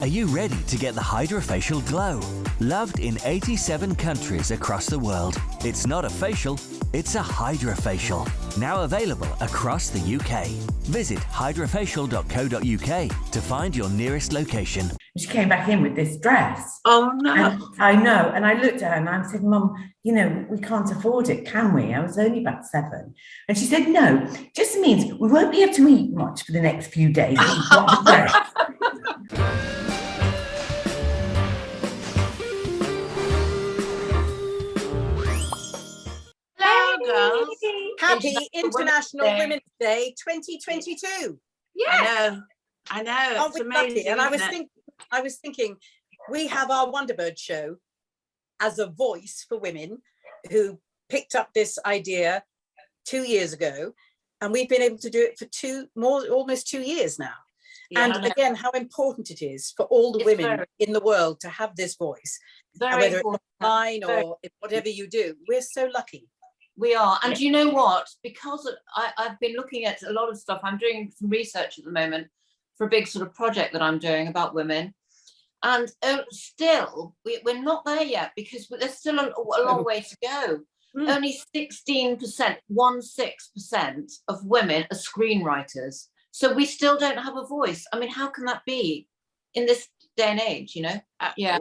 Are you ready to get the hydrofacial glow? Loved in 87 countries across the world. It's not a facial, it's a hydrofacial. Now available across the UK. Visit hydrofacial.co.uk to find your nearest location. She came back in with this dress. Oh, no. And I know. And I looked at her and I said, Mum, you know, we can't afford it, can we? I was only about 7. And she said, no, just means we won't be able to eat much for the next few days. Girls. Happy International Women's Day 2022. Yeah, I know. Aren't It's we lucky? amazing. And isn't I was thinking, we have our Wonderbird show as a voice for women who picked up this idea 2 years ago, and we've been able to do it for almost 2 years now. Yeah, and again, how important it is for all the women in the world to have this voice, whether it's online or whatever you do. We're so lucky. We are. And you know what? Because I've been looking at a lot of stuff. I'm doing some research at the moment for a big sort of project that I'm doing about women. And still, we're not there yet because there's still a long way to go. Only 16%, 16% of women are screenwriters. So we still don't have a voice. I mean, how can that be in this day and age, you know? Yeah.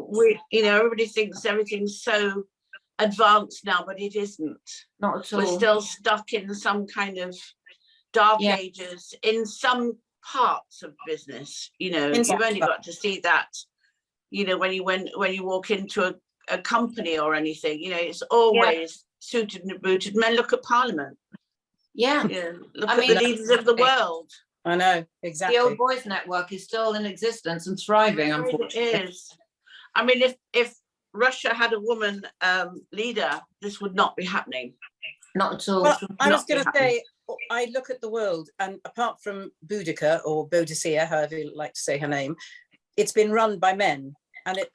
Everybody thinks everything's so advanced now, but it isn't. Not at all. We're still stuck in some kind of dark ages in some parts of business. You've only got to see that, when you walk into a company or anything, it's always suited and booted men. Look at Parliament. Look at the leaders of the world. I know, exactly. The Old Boys Network is still in existence and thriving, unfortunately. It is. I mean, if Russia had a woman leader, this would not be happening. Not at all. Well, I was going to say, I look at the world, and apart from Boudica or Boudicca, however you like to say her name, it's been run by men, and it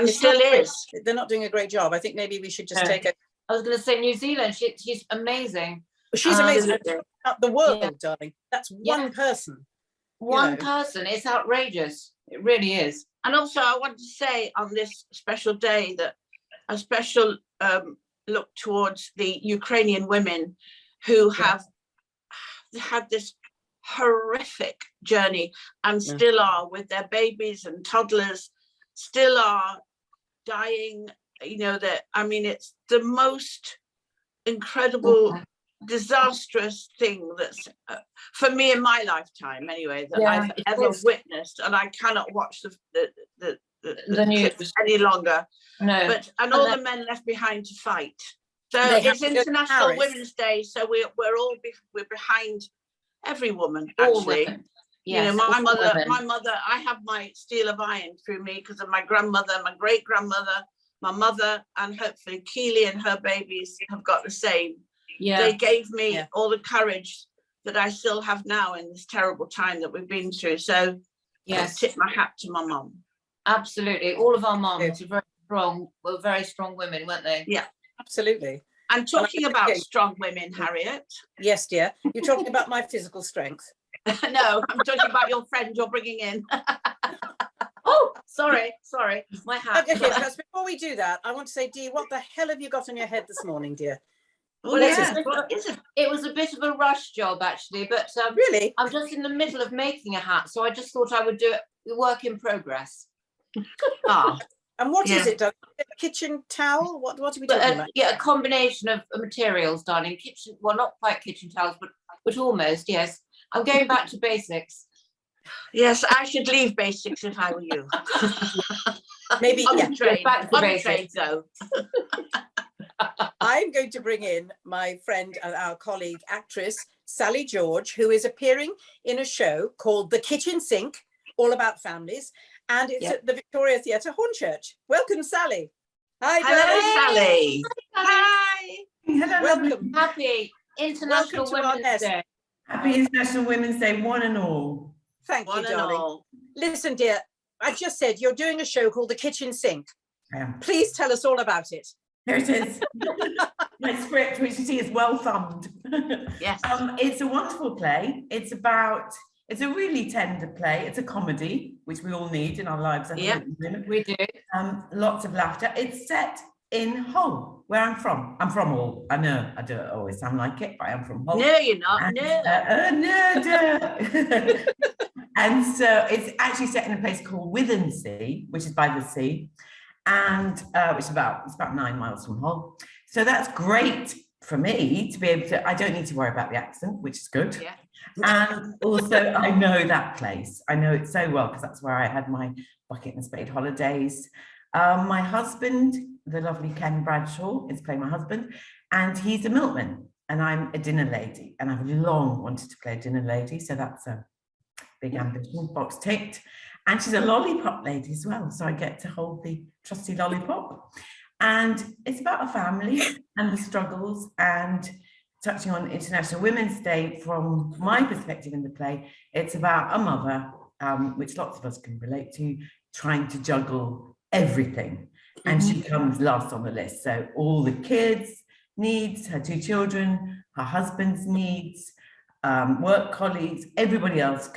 still is. They're not doing a great job. I think maybe we should just take it. I was going to say New Zealand. She's amazing. She's amazing. The world, darling. That's one person. One person. It's outrageous. It really is. And also, I want to say on this special day that a special look towards the Ukrainian women who have had this horrific journey and still are, with their babies and toddlers, still are dying. It's the most incredible, disastrous thing that's for me in my lifetime anyway that I've ever witnessed, and I cannot watch the news any longer. And all the men left behind to fight. So it's International Women's Day, so we're behind every woman, actually. My mother, I have my steel of iron through me because of my grandmother, my great grandmother, my mother, and hopefully Keely and her babies have got the same. They gave me all the courage that I still have now in this terrible time that we've been through. So I tip my hat to my mum. Absolutely. All of our mums were very strong women, weren't they? Yeah, absolutely. And talking about strong women, Harriet. Yes, dear. You're talking about my physical strength. No, I'm talking about your friend you're bringing in. Oh, sorry. My hat. Okay, but before we do that, I want to say, Dee, what the hell have you got on your head this morning, dear? Well, it was a bit of a rush job, actually, but really, I'm just in the middle of making a hat, so I just thought I would do it. Work in progress. And what is it? A kitchen towel? What are we talking about? Yeah, a combination of materials, darling. Kitchen, well, not quite kitchen towels, but almost. Yes, I'm going back to basics. Yes, I should leave basics if I were you. Maybe back to basics. Though. I'm going to bring in my friend and our colleague, actress Sally George, who is appearing in a show called The Kitchen Sink, all about families, and it's at the Victoria Theatre, Hornchurch. Welcome, Sally. Hi, hello, Sally. Hi. Hello. Welcome. Happy International Women's Day. Happy International Women's Day, one and all. Thank you, darling. Listen, dear, I just said you're doing a show called The Kitchen Sink. Please tell us all about it. There it is. My script, which you see is well thumbed. Yes. It's a wonderful play. It's about It's a really tender play. It's a comedy, which we all need in our lives. Yeah, we do. Lots of laughter. It's set in Hull, where I'm from. I'm from Hull. I know I don't always sound like it, but I'm from Hull. no, you're not. And, No. And so it's actually set in a place called Withensea, which is by the sea, and which is about 9 miles from Hull. So that's great for me to be able to. I don't need to worry about the accent, which is good. Yeah. And also, I know that place. I know it so well because that's where I had my bucket and spade holidays. My husband, the lovely Ken Bradshaw, is playing my husband, and he's a milkman, and I'm a dinner lady, and I've long wanted to play a dinner lady, so that's a big ambition, box ticked. And she's a lollipop lady as well, so I get to hold the trusty lollipop. And it's about a family and the struggles, and touching on International Women's Day from my perspective in the play, it's about a mother, which lots of us can relate to, trying to juggle everything. And she comes last on the list. So all the kids' needs, her 2 children, her husband's needs, work colleagues, everybody else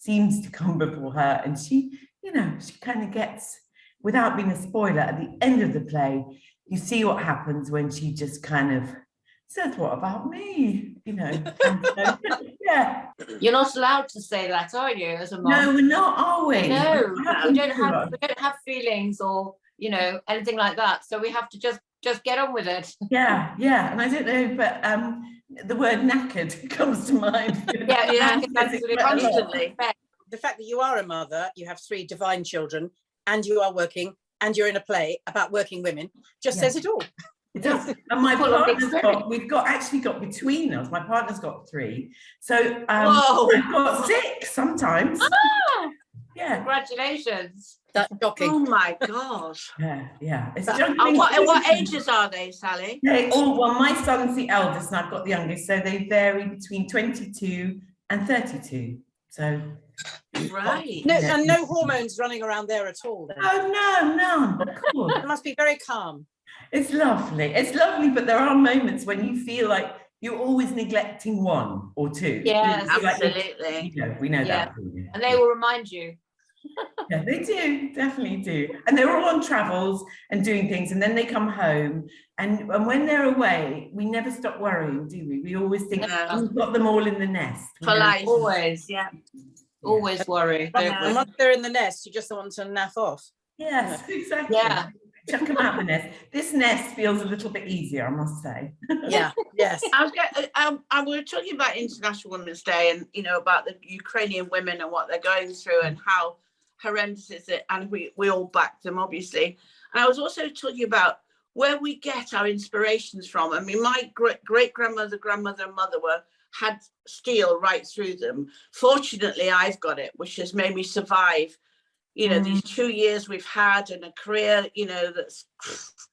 seems to come before her. And she, she kind of gets, without being a spoiler, at the end of the play, you see what happens when she just kind of says, what about me? And so, yeah. You're not allowed to say that, are you, as a mom? No, we're not, are we? No, we don't have feelings or, anything like that. So we have to just get on with it. Yeah. And I don't know, but the word knackered comes to mind. Yeah, constantly. The fact that you are a mother, you have 3 divine children, and you are working, and you're in a play about working women, just says it all. It does. And my partner's actually got between us, my partner's got 3. So I've got 6 sometimes. Yeah. Congratulations. That's shocking. Oh my gosh. Yeah. It's And what ages are they, Sally? Well, my son's the eldest and I've got the youngest, so they vary between 22 and 32. So right. No, and no hormones running around there at all. Then. Oh no, of course. It must be very calm. It's lovely, but there are moments when you feel like you're always neglecting 1 or 2. Yes, absolutely. We know that. And they will remind you. Yeah, they do, definitely do. And they're all on travels and doing things, and then they come home. And when they're away, we never stop worrying, do we? We always think we've got them all in the nest. For life. Always, yeah. Always worry. And once they're in the nest, you just want to naff off. Yes, exactly. Yeah. Chuck them out the nest. This nest feels a little bit easier, I must say. Yeah, yes. We were talking about International Women's Day and, about the Ukrainian women and what they're going through and how horrendous is it. And we all back them, obviously. And I was also talking about where we get our inspirations from. I mean, my great-grandmother, grandmother and mother had steel right through them. Fortunately, I've got it, which has made me survive these 2 years we've had and a career, that's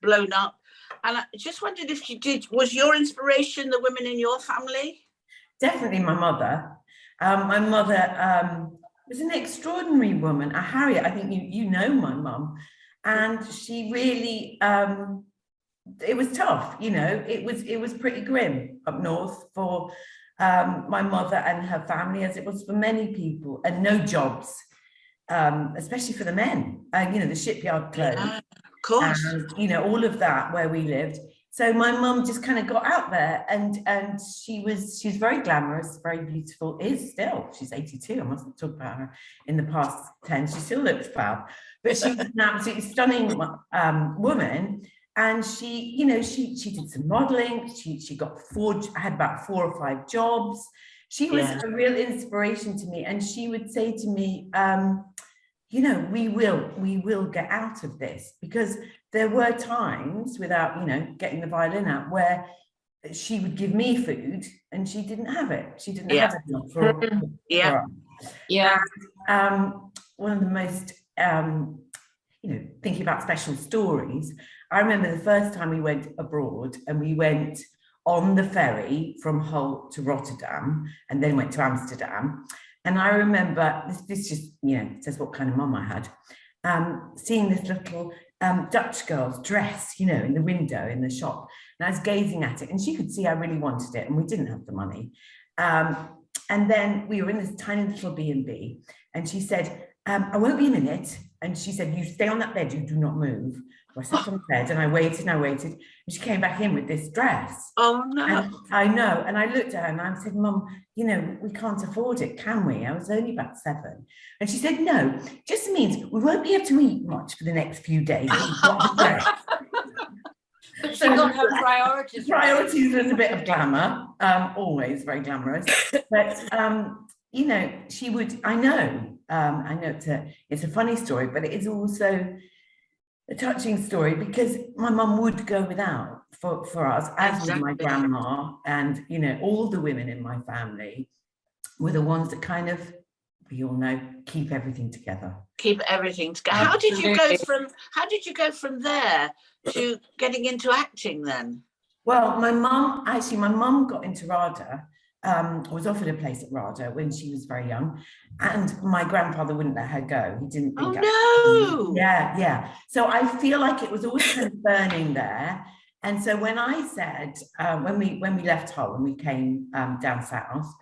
blown up. And I just wondered if was your inspiration the women in your family? Definitely my mother. My mother was an extraordinary woman, a Harriet. I think you know my mum. And she really, it was tough, it was pretty grim up north for my mother and her family, as it was for many people, and no jobs. Especially for the men, the shipyard closed, of course, and all of that where we lived. So my mum just kind of got out there, and she's very glamorous, very beautiful. Is still, she's 82. I mustn't talk about her in the past 10. She still looks fab, but she was an absolutely stunning woman. And she did some modelling. She got had about 4 or 5 jobs. She was a real inspiration to me, and she would say to me, we will get out of this, because there were times, without getting the violin out, where she would give me food and she didn't have it. She didn't have enough for us. One of the most thinking about special stories, I remember the first time we went abroad, and we went on the ferry from Hull to Rotterdam and then went to Amsterdam. And I remember, this just, says what kind of mum I had, seeing this little Dutch girl's dress, in the window in the shop. And I was gazing at it, and she could see I really wanted it, and we didn't have the money. and then we were in this tiny little B&B, and she said, I won't be a minute. And she said, you stay on that bed, you do not move. So I sat on the bed and I waited and I waited. And she came back in with this dress. Oh no. And I know. And I looked at her and I said, Mum, you know, we can't afford it, can we? I was only about 7. And she said, no, just means we won't be able to eat much for the next few days. But she got her priorities. Priorities was a bit of glamour, always very glamorous. But, you know, she would, I know it's a funny story, but it is also a touching story because my mum would go without for us, as would my grandma, and, you know, all the women in my family were the ones that kind of, we all know, keep everything together. Keep everything together. How did you go from there to getting into acting then? Well, my mum got into RADA, was offered a place at RADA when she was very young, and my grandfather wouldn't let her go. He didn't think. Oh no! Yeah. So I feel like it was always kind of burning there. And so when I said, when we left Hull and we came down south,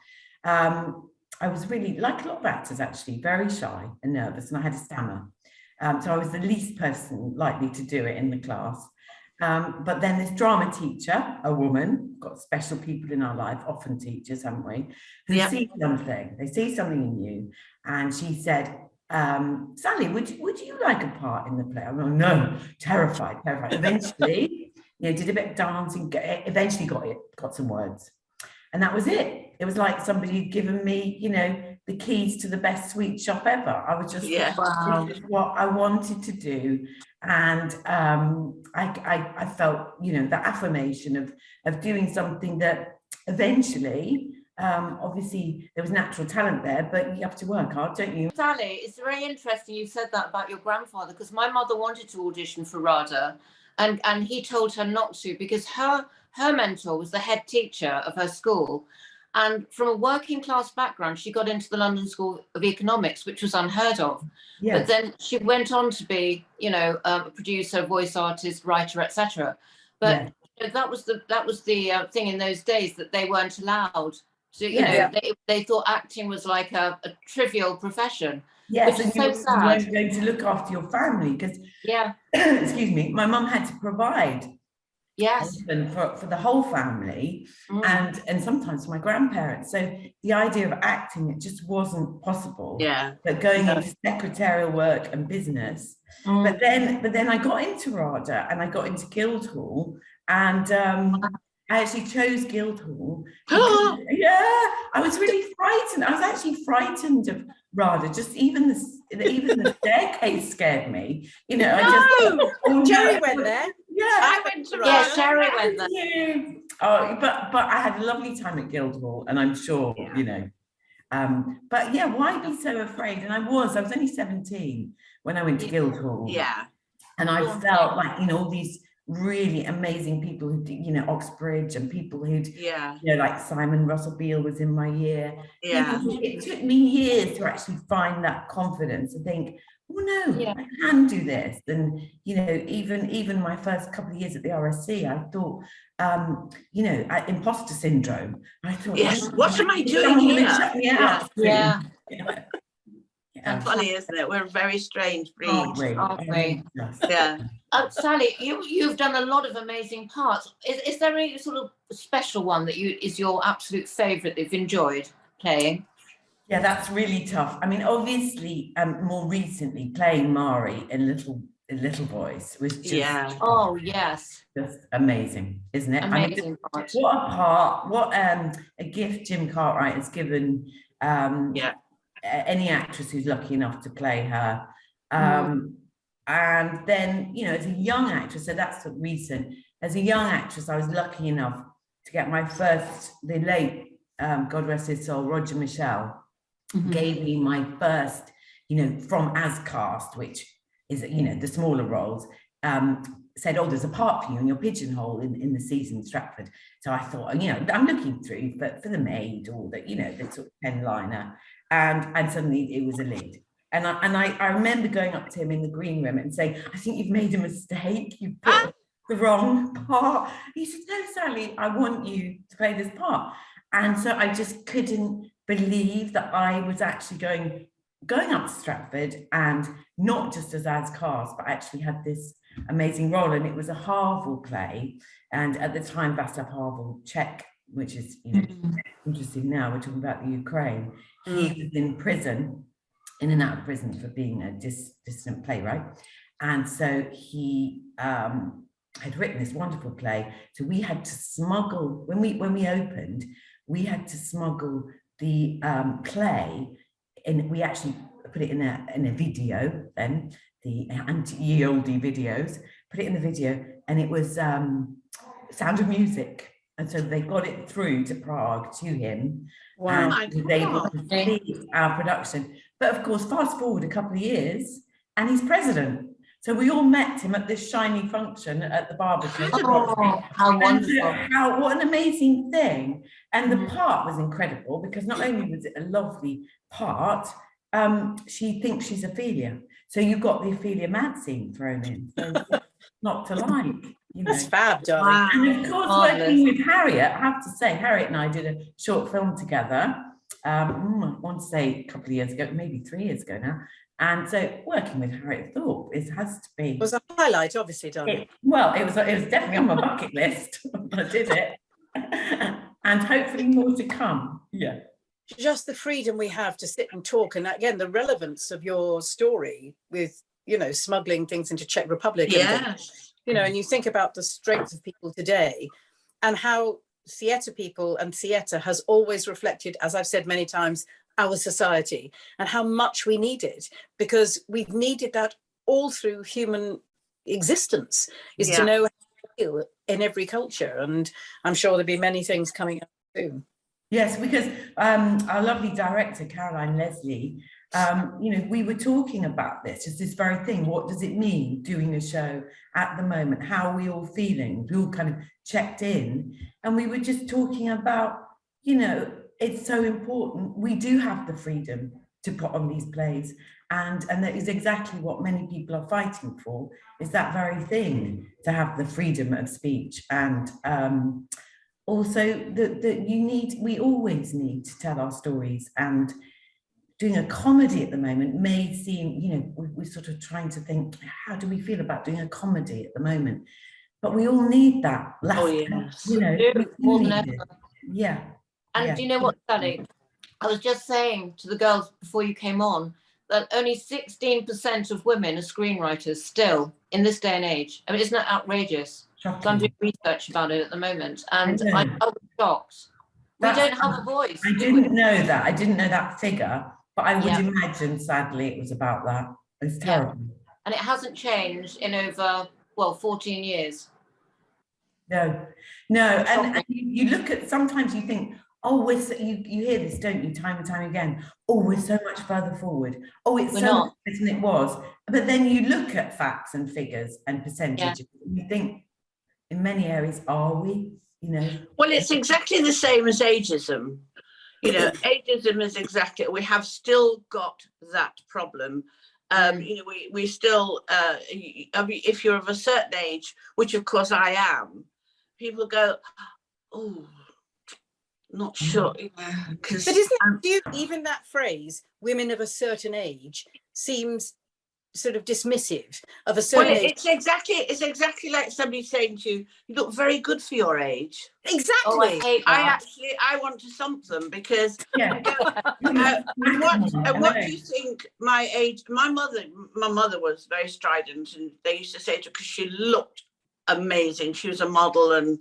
I was really, like a lot of actors actually, very shy and nervous, and I had a stammer. So I was the least person likely to do it in the class. But then this drama teacher, a woman, got special people in our life, often teachers, haven't we, who see something, they see something in you. And she said, Sally, would you like a part in the play? I'm like, no, terrified. Eventually, you know, did a bit of dancing, eventually got some words. And that was it. It was like somebody had given me, you know, the keys to the best sweet shop ever. I was just, wow, this is what I wanted to do. And I felt, you know, the affirmation of doing something that eventually, obviously there was natural talent there, but you have to work hard, don't you? Sally, it's very interesting you said that about your grandfather, because my mother wanted to audition for RADA, and he told her not to, because her mentor was the head teacher of her school. And from a working class background, she got into the London School of Economics, which was unheard of. Yes. But then she went on to be, you know, a producer, voice artist, writer, etc. But you know, that was the thing in those days, that they weren't allowed to, you know, they thought acting was like a trivial profession. Yes, which and is so sad. You weren't going to look after your family because, excuse me, my mum had to provide. Yes, for the whole family, and sometimes for my grandparents. So the idea of acting, it just wasn't possible. Yeah. But going into secretarial work and business. But then I got into RADA and I got into Guildhall, and I actually chose Guildhall. I was really frightened. I was actually frightened of RADA. Just even the staircase scared me. You know, Jerry went there. Yeah, I went to RADA. Yeah, Sherry went there. Oh, but I had a lovely time at Guildhall, and I'm sure, you know. But yeah, why be so afraid? And I was only 17 when I went to Guildhall. Yeah. And I felt like, you know, all these really amazing people who, you know, Oxbridge, and people who'd, you know, like Simon Russell Beale was in my year. Yeah. It took me years to actually find that confidence and think, oh no, I can do this. And, you know, even my first couple of years at the RSC, I thought, you know, imposter syndrome. I thought, yes, what am I doing here? Yeah. And funny, isn't it? We're a very strange breed, aren't we? Yeah. Sally, you've done a lot of amazing parts. Is there any sort of special one that is your absolute favourite that you've enjoyed playing? Yeah, that's really tough. I mean, obviously, more recently playing Mari in Little Boys was just just amazing, isn't it? Amazing. I mean, what a part! What a gift Jim Cartwright has given any actress who's lucky enough to play her. And then, you know, as a young actress, so that's recent. As a young actress, I was lucky enough to get my first. The late, God rest his soul, Roger Michell. Gave me my first, you know, from as cast, which is, you know, the smaller roles, said, oh, there's a part for you in your pigeonhole in the season Stratford. So I thought, you know, I'm looking through for the maid, or the, you know, the sort of 10-liner, and suddenly it was a lead. And I remember going up to him in the green room and saying, I think you've made a mistake. You put the wrong part. He said, no, Sally, I want you to play this part. And so I just couldn't believe that I was actually going up to Stratford, and not just as cast, but actually had this amazing role. And it was a Havel play, and at the time Václav Havel, Czech, which is, you know, interesting now, we're talking about the Ukraine. He was in prison, in and out of prison for being a dissident playwright. And so he had written this wonderful play. So we had to smuggle, when we opened, we had to smuggle the play, and we actually put it in a video, then the anti-oldie videos, put it in the video, and it was Sound of Music. And so they got it through to Prague to him. Wow. And he was able to see our production. But of course, fast forward a couple of years, and he's president. So we all met him at this shiny function at the barber shop. Oh, how wonderful. What an amazing thing. And the part was incredible, because not only was it a lovely part, she thinks she's Ophelia. So you got the Ophelia Mad scene thrown in. So not to like, you know. That's fab, darling. Wow. And of course, working with Harriet, I have to say, Harriet and I did a short film together. I want to say a couple of years ago, maybe 3 years ago now. And so working with Harriet Thorpe has to be. It was a highlight, obviously, darling. It was definitely on my bucket list. I did it. And hopefully more to come. Yeah. Just the freedom we have to sit and talk, and again, the relevance of your story with, you know, smuggling things into Czech Republic. Yes. You know, and you think about the strength of people today and how theatre people and theatre has always reflected, as I've said many times, our society, and how much we need it, because we've needed that all through human existence, is to know how to feel in every culture. And I'm sure there'll be many things coming up soon. Yes, because our lovely director, Caroline Leslie, you know, we were talking about this, it's this very thing. What does it mean doing a show at the moment? How are we all feeling? We all kind of checked in, and we were just talking about, you know, it's so important. We do have the freedom to put on these plays, and that is exactly what many people are fighting for, is that very thing, to have the freedom of speech. And also that we always need to tell our stories. And doing a comedy at the moment may seem, you know, we're sort of trying to think, how do we feel about doing a comedy at the moment? But we all need that laughter, yes. you know, More than ever. Yeah. And do you know what, Sally? I was just saying to the girls before you came on that only 16% of women are screenwriters still in this day and age. I mean, isn't that outrageous? So I'm doing research about it at the moment, and I was shocked. We don't have a voice. I didn't know that. I didn't know that figure, but I would imagine, sadly, it was about that. It's terrible. And it hasn't changed in over, well, 14 years. No. And you look at, sometimes you think, oh, you hear this, don't you, time and time again? Oh, we're so much further forward. Oh, it's so much better than it was. But then you look at facts and figures and percentages, and you think, in many areas, are we? You know. Well, it's exactly the same as ageism. You know, ageism is exactly, we have still got that problem. You know, we still, I mean, if you're of a certain age, which of course I am, people go, oh, not sure. But isn't even that phrase, women of a certain age, seems sort of dismissive of a certain age? It's exactly like somebody saying to you, you look very good for your age. Exactly. Oh, I want to stump them, because and what do you think my age? My mother was very strident, and they used to say to her, because she looked amazing, she was a model, and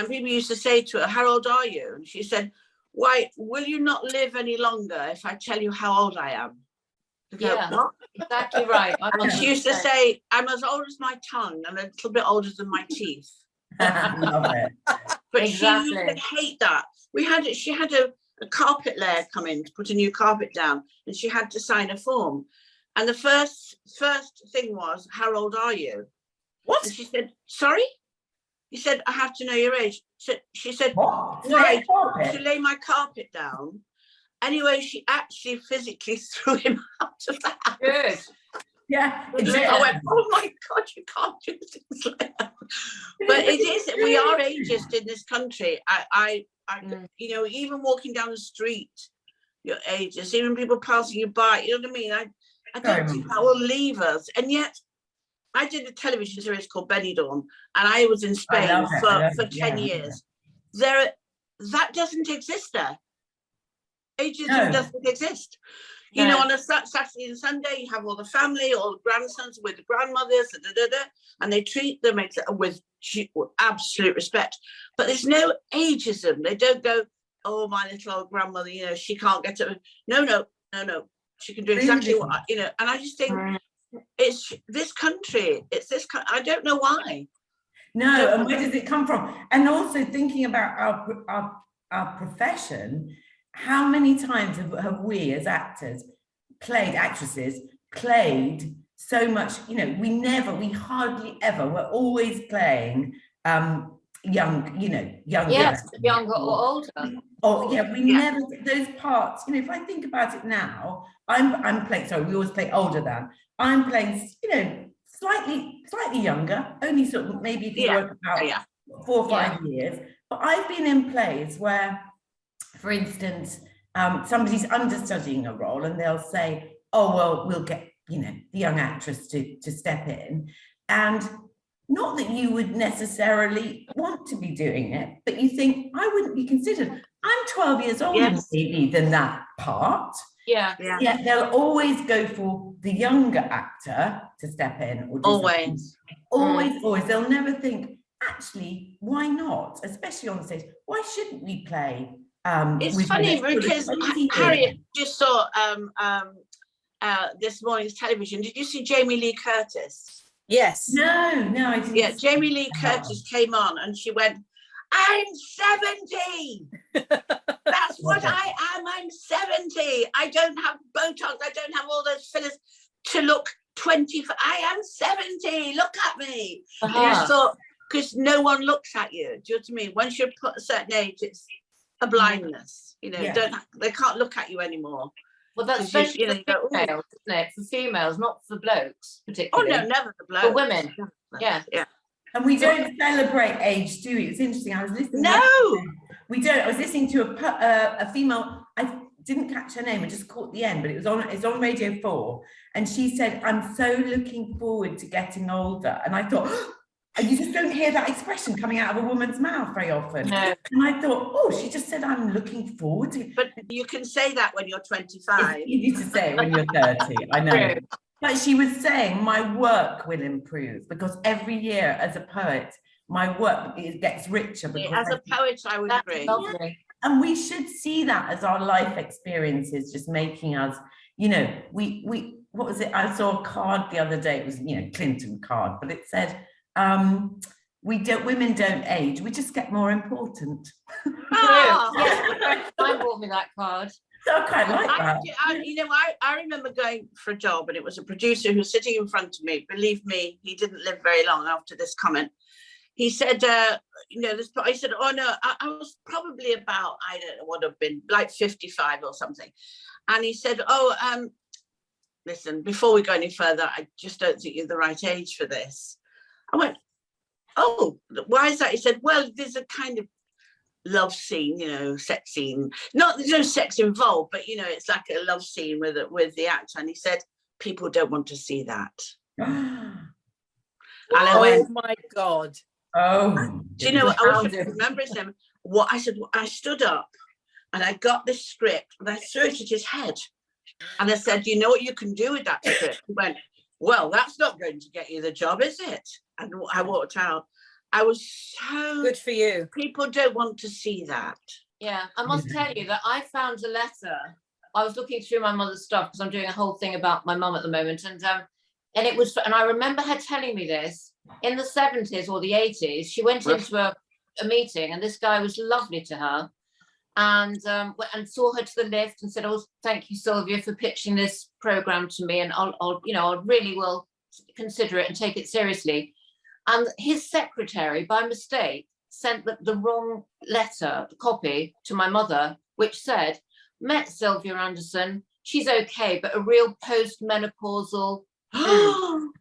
people used to say to her, how old are you? And she said, why, will you not live any longer if I tell you how old I am? Yeah, exactly right. And she used to say, I'm as old as my tongue and a little bit older than my teeth. Love it. But she used to hate that. She had a carpet layer come in to put a new carpet down, and she had to sign a form. And the first thing was, how old are you? What? And she said, sorry? He said, I have to know your age. So she said, What? right, to lay my carpet down. Anyway, she actually physically threw him out of the house. Good. Yeah. I went, oh my God, you can't do things like that. But it is, we are ageist in this country. I you know, even walking down the street, you're ageist. Even people passing you by, you know what I mean? I don't think that will leave us. And yet, I did a television series called Benidorm, and I was in Spain for 10 years. That doesn't exist there. Ageism doesn't exist. You know, on a Saturday and Sunday, you have all the family, all the grandsons with the grandmothers, and they treat them with absolute respect. But there's no ageism. They don't go, oh, my little old grandmother, you know, she can't get it. No. She can do exactly what, you know. And I just think it's this country. I don't know why. No, and where does it come from? And also thinking about our profession, how many times have we as actresses played so much, you know, we hardly ever, we're always playing younger. Yes, younger or older. Oh yeah, never, those parts, you know, if I think about it now, I'm playing, sorry, we always play older than, I'm playing, you know, slightly younger, only sort of maybe if you work about 4 or 5 years. But I've been in plays where, for instance, somebody's understudying a role and they'll say, oh, well, we'll get, you know, the young actress to step in. And not that you would necessarily want to be doing it, but you think, I wouldn't be considered. I'm 12 years older maybe than that part. Yeah. Yet they'll always go for the younger actor to step in. Or always. They'll never think, actually, why not? Especially on stage. Why shouldn't we play? It's funny because Harriet just saw this morning's television. Did you see Jamie Lee Curtis? Yes. No, I didn't. Yeah, Jamie Lee Curtis came on and she went, I'm 70. That's what I am. I'm 70. I don't have Botox. I don't have all those fillers to look 20. I am 70. Look at me. And I thought, because no one looks at you. Do you know what I mean? Once you're put a certain age, it's a blindness. You know, they can't look at you anymore. Well, that's especially for females, isn't it? For females, not for blokes, particularly. Oh no, never for blokes. For women. Yeah. And we don't celebrate age, do we? It's interesting. I was listening. No, we don't. I was listening to a female. I didn't catch her name. I just caught the end, but it's on Radio 4, and she said, "I'm so looking forward to getting older." And I thought, you just don't hear that expression coming out of a woman's mouth very often. No. And I thought, oh, she just said, "I'm looking forward to." But you can say that when you're 25. It's easy to say it when you're 30. I know. But she was saying my work will improve because every year as a poet, my work gets richer. Because as a poet, I would agree. And we should see that as our life experiences, just making us, you know, we what was it? I saw a card the other day. It was, you know, Clinton card, but it said, women don't age. We just get more important. Oh, yes, I bought me that card. So I quite like that. I remember going for a job and it was a producer who was sitting in front of me. Believe me, he didn't live very long after this comment. He said, I said, oh no, I was probably about, I don't know what I've been, like 55 or something. And he said, listen, before we go any further, I just don't think you're the right age for this. I went, oh, why is that? He said, well, there's a kind of love scene, you know, sex scene. There's no sex involved, but you know, it's like a love scene with the actor. And he said, people don't want to see that. And I went, my God. Oh, do you know what? I was remember his name. What I said, I stood up and I got this script and I threw it at his head. And I said, you know what you can do with that script? He went, well, that's not going to get you the job, is it? And I walked out. I was so good for you. People don't want to see that. Yeah, I must tell you that I found a letter. I was looking through my mother's stuff because I'm doing a whole thing about my mum at the moment, and it was. And I remember her telling me this in the 70s or the 80s. She went into a meeting, and this guy was lovely to her, and saw her to the lift and said, "Oh, thank you, Sylvia, for pitching this program to me, and I'll really will consider it and take it seriously." And his secretary, by mistake, sent the wrong letter, copy, to my mother, which said, met Sylvia Anderson, she's okay, but a real post-menopausal. And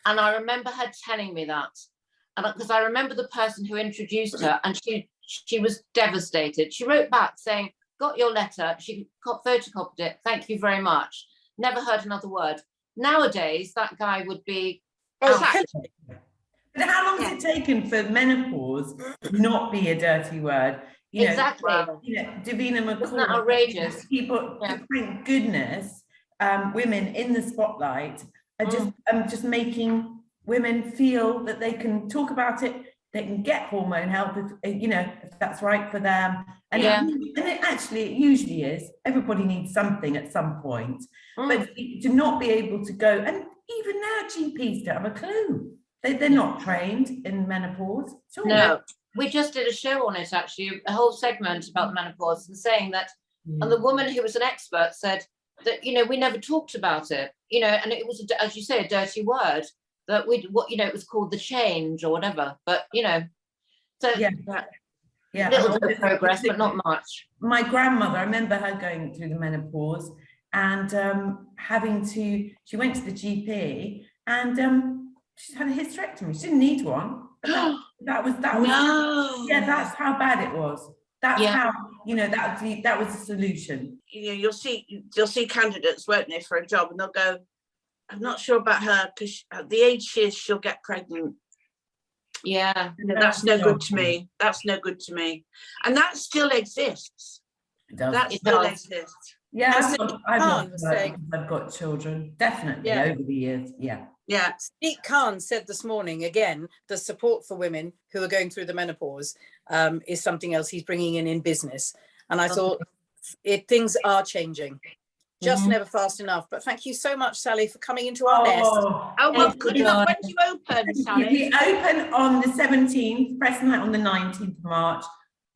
I remember her telling me that. and because I remember the person who introduced her, and she was devastated. She wrote back saying, got your letter, she photocopied it, thank you very much, never heard another word. Nowadays that guy would be But how long has it taken for menopause not be a dirty word? You know, exactly. Davina McCall. Isn't that outrageous? People, thank goodness, women in the spotlight are just making women feel that they can talk about it, they can get hormone help if that's right for them. And it usually is. Everybody needs something at some point. But to not be able to go, and even now GPs don't have a clue. They're not trained in menopause at all. No, we just did a show on it, actually, a whole segment about menopause, and saying that, and the woman who was an expert said that, we never talked about it, and it was, as you say, a dirty word, that it was called the change or whatever, but, so little bit of progress, but not much. My grandmother, I remember her going through the menopause and she went to the GP and she's had a hysterectomy. She didn't need one. That was that's how bad it was. That's how that was the solution. You'll see candidates, won't they, for a job, and they'll go, I'm not sure about her because at the age she is, she'll get pregnant. Yeah, that's no good to me. That's no good to me, and that still exists. It does. That still exists. Yeah, I've got children, definitely over the years. Yeah. Sadiq Khan said this morning, again, the support for women who are going through the menopause is something else he's bringing in business. And I thought things are changing, just never fast enough. But thank you so much, Sally, for coming into our nest. Well, good luck. When do you open, Sally? We open on the 17th, press night on the 19th of March,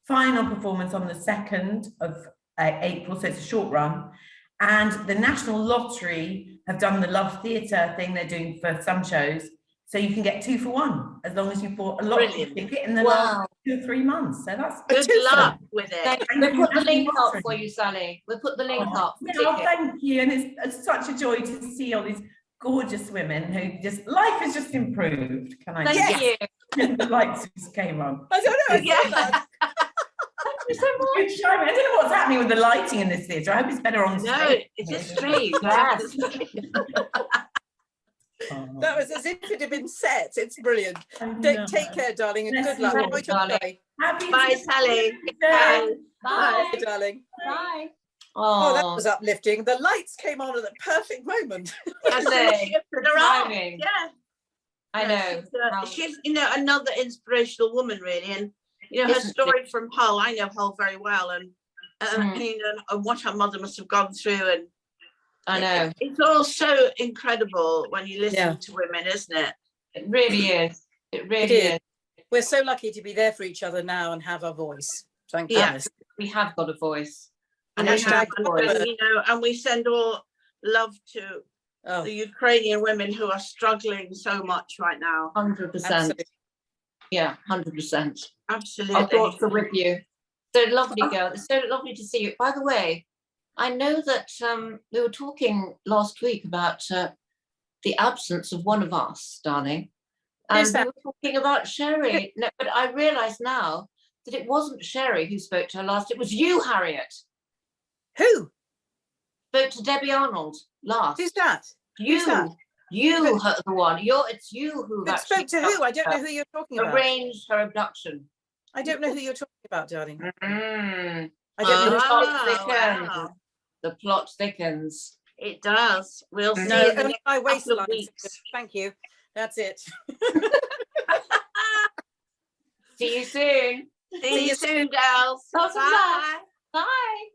final performance on the 2nd of April, so it's a short run. And the National Lottery have done the Love Theatre thing they're doing for some shows. So you can get 2 for 1 as long as you bought a lottery ticket in the last 2 or 3 months. So that's good luck with it. We'll put the link up for you, Sally. We'll put the link up. Thank you. And it's such a joy to see all these gorgeous women who life has just improved. Can I say? Thank you. The lights just came on. I don't know. I don't know what's happening with the lighting in this theatre. I hope it's better on stage. No, it's a street. Yes. That was as if it had been set. It's brilliant. Take care, darling, and good luck. Bye, Sally. Bye, darling. Bye. Oh, that was uplifting. The lights came on at the perfect moment. Timing. Yeah. I know. She's another inspirational woman, really, and her story from Hull. I know Hull very well, and what her mother must have gone through, and I know it's all so incredible when you listen to women, isn't it? It really is. It really is. We're so lucky to be there for each other now and have a voice. Thank goodness. We have got a voice. And we send all love to the Ukrainian women who are struggling so much right now. 100%. Yeah, 100%. Absolutely. Our thoughts are with you. So lovely, girl. It's so lovely to see you. By the way, I know that we were talking last week about the absence of one of us, darling. And we were talking about Sherry. No, but I realise now that it wasn't Sherry who spoke to her last. It was you, Harriet. Who? Spoke to Debbie Arnold last. Who's that? You. You are the one. It's you who spoke to who? I don't know who you're talking about. Arranged her abduction. I don't know who you're talking about, darling. I don't know. Wow. The plot thickens. It does. We'll see. No, only my waistline. Thank you. That's it. See you soon. See you soon, girls. Bye. Bye.